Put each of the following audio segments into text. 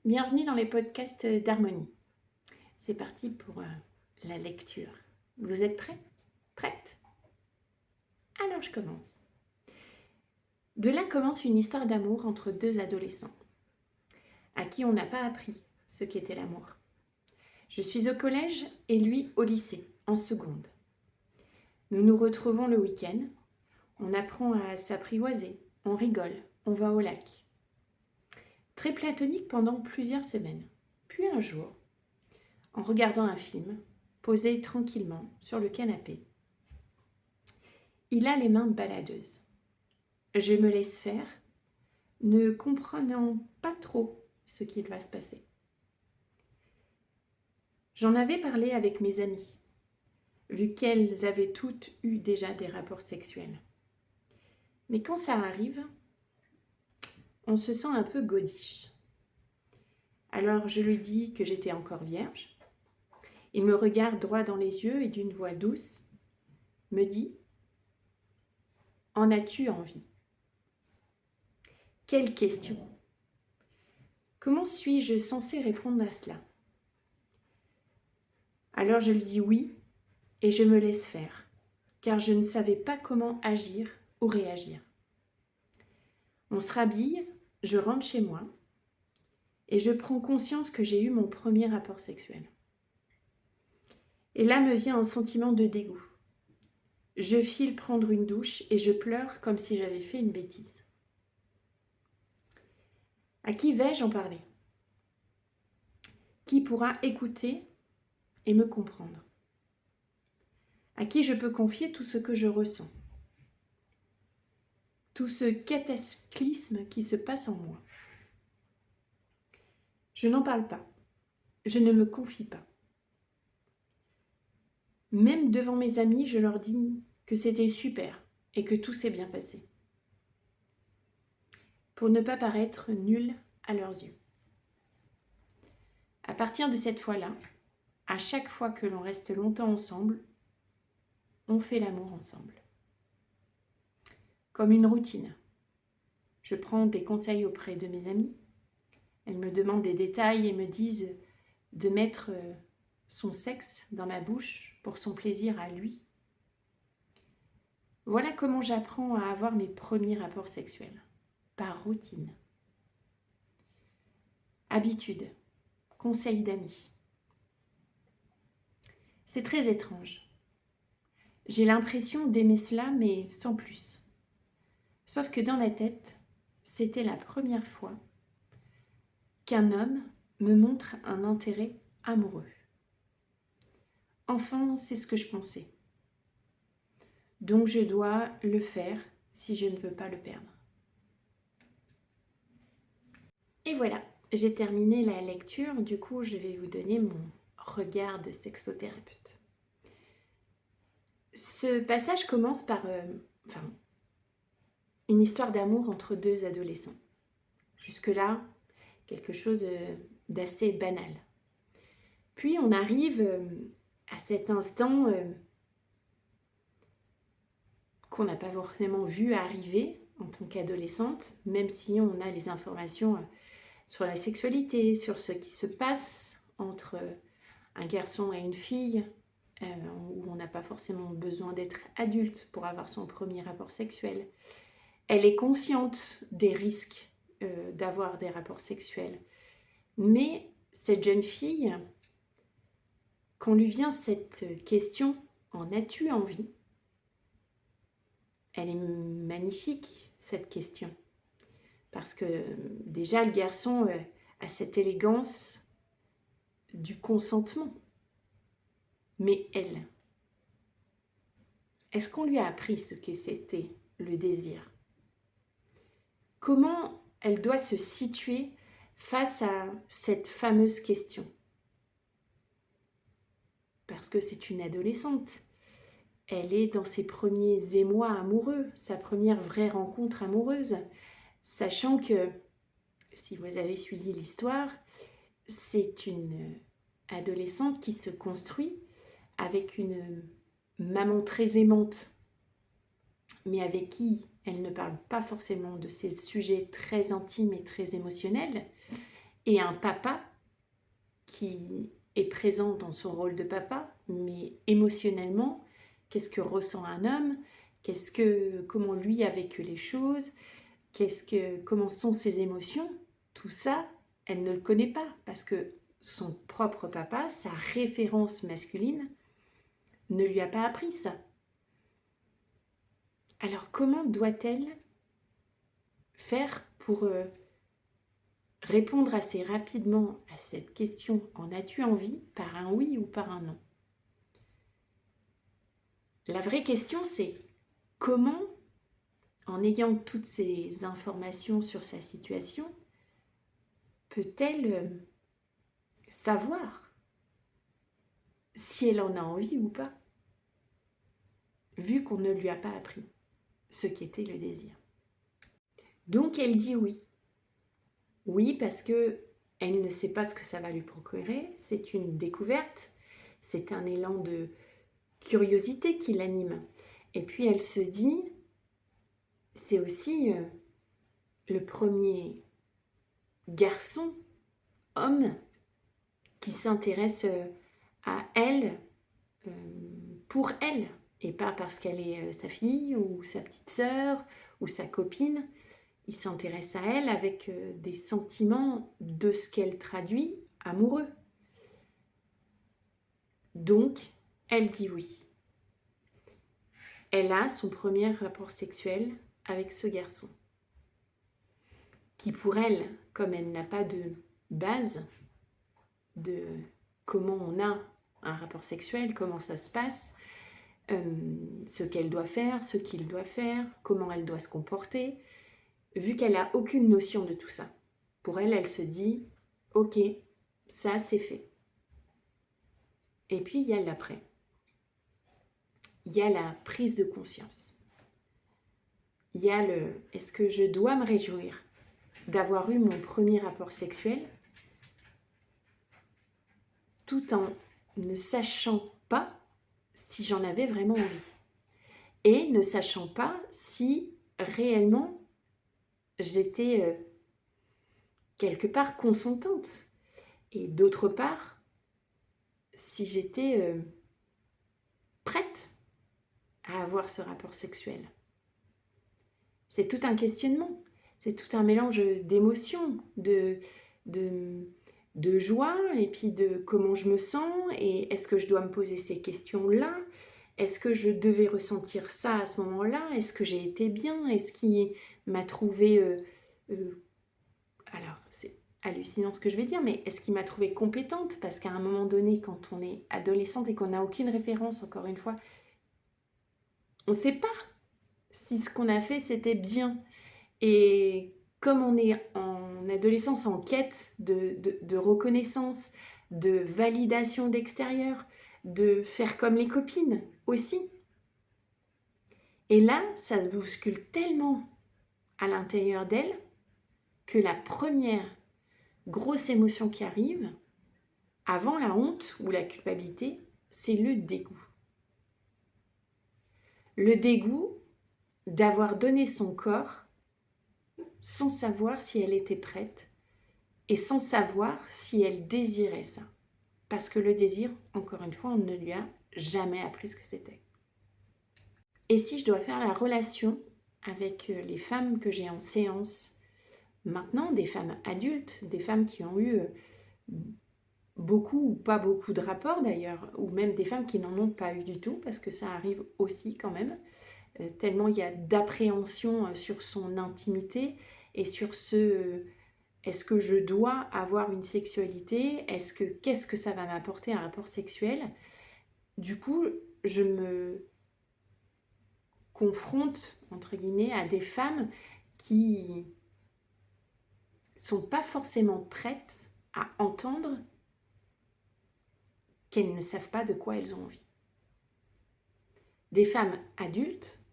Bienvenue dans les podcasts d'Harmonie. C'est parti pour la lecture. Vous êtes prêts? Prête? Alors je commence. De là commence une histoire d'amour entre deux adolescents, à qui on n'a pas appris ce qu'était l'amour. Je suis au collège et lui au lycée, en seconde. Nous nous retrouvons le week-end, on apprend à s'apprivoiser, on rigole, on va au lac. Très platonique pendant plusieurs semaines. Puis un jour, en regardant un film, posé tranquillement sur le canapé, il a les mains baladeuses. Je me laisse faire, ne comprenant pas trop ce qu'il va se passer. J'en avais parlé avec mes amies, vu qu'elles avaient toutes eu déjà des rapports sexuels. Mais quand ça arrive, on se sent un peu godiche. Alors je lui dis que j'étais encore vierge. Il me regarde droit dans les yeux et d'une voix douce me dit « En as-tu envie ?» Quelle question! Comment suis-je censée répondre à cela? Alors je lui dis oui et je me laisse faire, car je ne savais pas comment agir ou réagir. On se rhabille, je rentre chez moi et je prends conscience que j'ai eu mon premier rapport sexuel. Et là me vient un sentiment de dégoût. Je file prendre une douche et je pleure comme si j'avais fait une bêtise. À qui vais-je en parler? Qui pourra écouter et me comprendre? À qui je peux confier tout ce que je ressens? Tout ce cataclysme qui se passe en moi. Je n'en parle pas. Je ne me confie pas. Même devant mes amis, je leur dis que c'était super et que tout s'est bien passé. Pour ne pas paraître nul à leurs yeux. À partir de cette fois-là, à chaque fois que l'on reste longtemps ensemble, on fait l'amour ensemble. Comme une routine. Je prends des conseils auprès de mes amies. Elles me demandent des détails et me disent de mettre son sexe dans ma bouche pour son plaisir à lui. Voilà comment j'apprends à avoir mes premiers rapports sexuels, par routine. Habitude, conseils d'amis. C'est très étrange. J'ai l'impression d'aimer cela, mais sans plus. Sauf que dans ma tête, c'était la première fois qu'un homme me montre un intérêt amoureux. Enfin, c'est ce que je pensais. Donc je dois le faire si je ne veux pas le perdre. Et voilà, j'ai terminé la lecture. Du coup, je vais vous donner mon regard de sexothérapeute. Ce passage commence par une histoire d'amour entre deux adolescents. Jusque-là, quelque chose d'assez banal. Puis on arrive à cet instant qu'on n'a pas forcément vu arriver en tant qu'adolescente, même si on a les informations sur la sexualité, sur ce qui se passe entre un garçon et une fille, où on n'a pas forcément besoin d'être adulte pour avoir son premier rapport sexuel. Elle est consciente des risques d'avoir des rapports sexuels. Mais cette jeune fille, quand lui vient cette question « En as-tu envie ?» Elle est magnifique, cette question. Parce que déjà, le garçon a cette élégance du consentement. Mais elle, est-ce qu'on lui a appris ce que c'était le désir? Comment elle doit se situer face à cette fameuse question? Parce que c'est une adolescente. Elle est dans ses premiers émois amoureux, sa première vraie rencontre amoureuse. Sachant que, si vous avez suivi l'histoire, c'est une adolescente qui se construit avec une maman très aimante, mais avec qui elle ne parle pas forcément de ces sujets très intimes et très émotionnels. et un papa qui est présent dans son rôle de papa, mais émotionnellement, qu'est-ce que ressent un homme, comment lui a vécu les choses, comment sont ses émotions, tout ça, elle ne le connaît pas parce que son propre papa, sa référence masculine, ne lui a pas appris ça. Alors comment doit-elle faire pour répondre assez rapidement à cette question, en as-tu envie, par un oui ou par un non? La vraie question, c'est comment, en ayant toutes ces informations sur sa situation, peut-elle savoir si elle en a envie ou pas, vu qu'on ne lui a pas appris ce qu'était le désir. Donc elle dit oui. Oui, parce que elle ne sait pas ce que ça va lui procurer, c'est une découverte, c'est un élan de curiosité qui l'anime. Et puis elle se dit, c'est aussi le premier garçon, homme, qui s'intéresse à elle pour elle, et pas parce qu'elle est sa fille ou sa petite sœur ou sa copine. Il s'intéresse à elle avec des sentiments de ce qu'elle traduit amoureux. Donc, elle dit oui. Elle a son premier rapport sexuel avec ce garçon, qui pour elle, comme elle n'a pas de base de comment on a un rapport sexuel, comment ça se passe, ce qu'elle doit faire, ce qu'il doit faire, comment elle doit se comporter, vu qu'elle n'a aucune notion de tout ça. Pour elle, elle se dit, ok, ça c'est fait. Et puis il y a l'après. Il y a la prise de conscience. Il y a est-ce que je dois me réjouir d'avoir eu mon premier rapport sexuel tout en ne sachant pas si j'en avais vraiment envie et ne sachant pas si réellement j'étais quelque part consentante et d'autre part si j'étais prête à avoir ce rapport sexuel. C'est tout un questionnement, c'est tout un mélange d'émotions, de joie et puis de comment je me sens et est-ce que je dois me poser ces questions-là? Est-ce que je devais ressentir ça à ce moment-là? Est-ce que j'ai été bien? Est-ce qu'il m'a trouvé... alors, c'est hallucinant ce que je vais dire, mais est-ce qu'il m'a trouvée compétente? Parce qu'à un moment donné, quand on est adolescente et qu'on n'a aucune référence, encore une fois, on ne sait pas si ce qu'on a fait, c'était bien. Et comme on est en adolescence en quête de reconnaissance, de validation d'extérieur, de faire comme les copines aussi. Et là, ça se bouscule tellement à l'intérieur d'elle que la première grosse émotion qui arrive, avant la honte ou la culpabilité, c'est le dégoût. Le dégoût d'avoir donné son corps sans savoir si elle était prête et sans savoir si elle désirait ça. Parce que le désir, encore une fois, on ne lui a jamais appris ce que c'était. Et si je dois faire la relation avec les femmes que j'ai en séance maintenant, des femmes adultes, des femmes qui ont eu beaucoup ou pas beaucoup de rapports d'ailleurs, ou même des femmes qui n'en ont pas eu du tout, parce que ça arrive aussi quand même, tellement il y a d'appréhension sur son intimité et sur est-ce que je dois avoir une sexualité, qu'est-ce que ça va m'apporter un rapport sexuel. Du coup, je me confronte, entre guillemets, à des femmes qui sont pas forcément prêtes à entendre qu'elles ne savent pas de quoi elles ont envie. Des femmes adultes,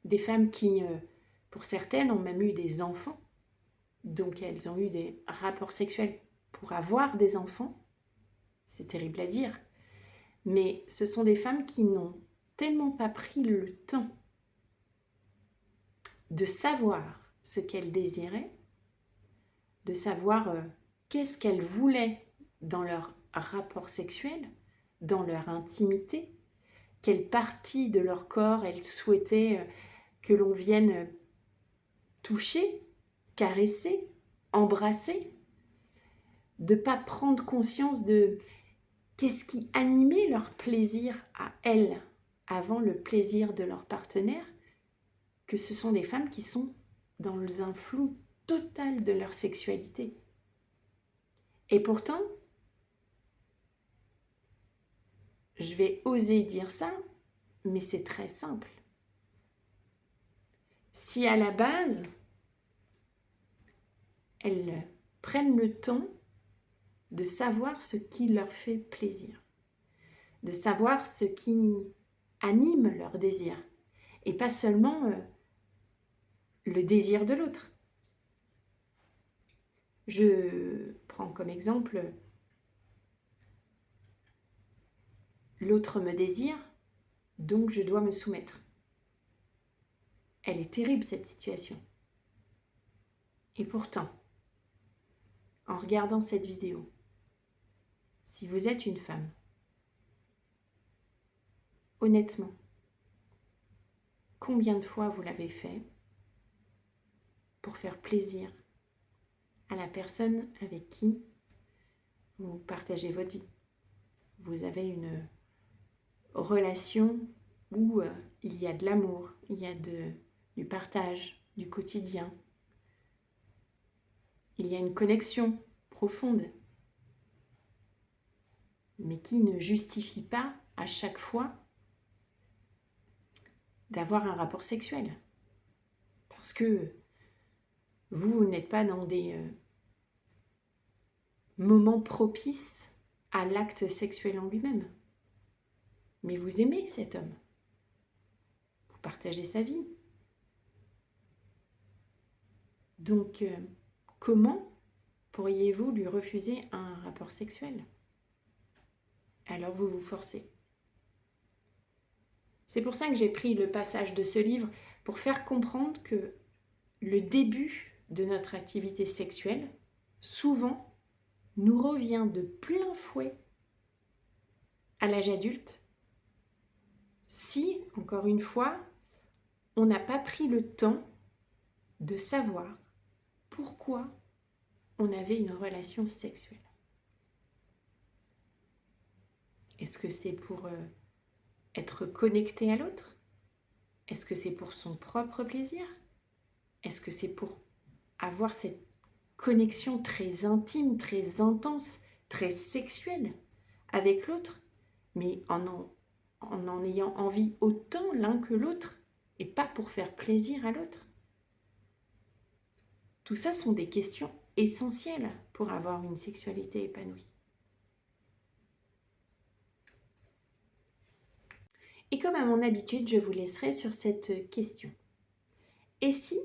des femmes qui, pour certaines, ont même eu des enfants, donc elles ont eu des rapports sexuels pour avoir des enfants, c'est terrible à dire, mais ce sont des femmes qui n'ont tellement pas pris le temps de savoir ce qu'elles désiraient, de savoir qu'est-ce qu'elles voulaient dans leur rapport sexuel, dans leur intimité, quelle partie de leur corps elles souhaitaient que l'on vienne toucher, caresser, embrasser, de ne pas prendre conscience de qu'est-ce qui animait leur plaisir à elles avant le plaisir de leur partenaire, que ce sont des femmes qui sont dans un flou total de leur sexualité. Et pourtant, je vais oser dire ça, mais c'est très simple. Si à la base, elles prennent le temps de savoir ce qui leur fait plaisir, de savoir ce qui anime leur désir, et pas seulement le désir de l'autre. Je prends comme exemple, l'autre me désire, donc je dois me soumettre. Elle est terrible cette situation. Et pourtant, en regardant cette vidéo, si vous êtes une femme, honnêtement, combien de fois vous l'avez fait pour faire plaisir à la personne avec qui vous partagez votre vie? Vous avez une relation où il y a de l'amour, il y a du partage, du quotidien. Il y a une connexion profonde, mais qui ne justifie pas à chaque fois d'avoir un rapport sexuel. Parce que vous n'êtes pas dans des moments propices à l'acte sexuel en lui-même. Mais vous aimez cet homme. Vous partagez sa vie. Donc, comment pourriez-vous lui refuser un rapport sexuel? Alors vous vous forcez. C'est pour ça que j'ai pris le passage de ce livre pour faire comprendre que le début de notre activité sexuelle, souvent, nous revient de plein fouet à l'âge adulte si, encore une fois, on n'a pas pris le temps de savoir pourquoi on avait une relation sexuelle. Est-ce que c'est pour être connecté à l'autre? Est-ce que c'est pour son propre plaisir? Est-ce que c'est pour avoir cette connexion très intime, très intense, très sexuelle avec l'autre, mais en ayant envie autant l'un que l'autre, et pas pour faire plaisir à l'autre? Tout ça sont des questions essentielles pour avoir une sexualité épanouie. Et comme à mon habitude, je vous laisserai sur cette question. Et si,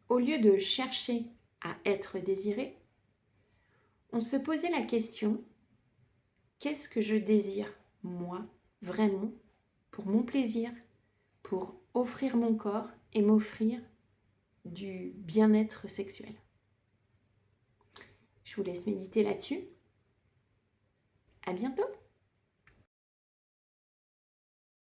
au lieu de chercher à être désiré, on se posait la question, qu'est-ce que je désire, moi, vraiment, pour mon plaisir, pour offrir mon corps et m'offrir du bien-être sexuel? Je vous laisse méditer là-dessus. À bientôt!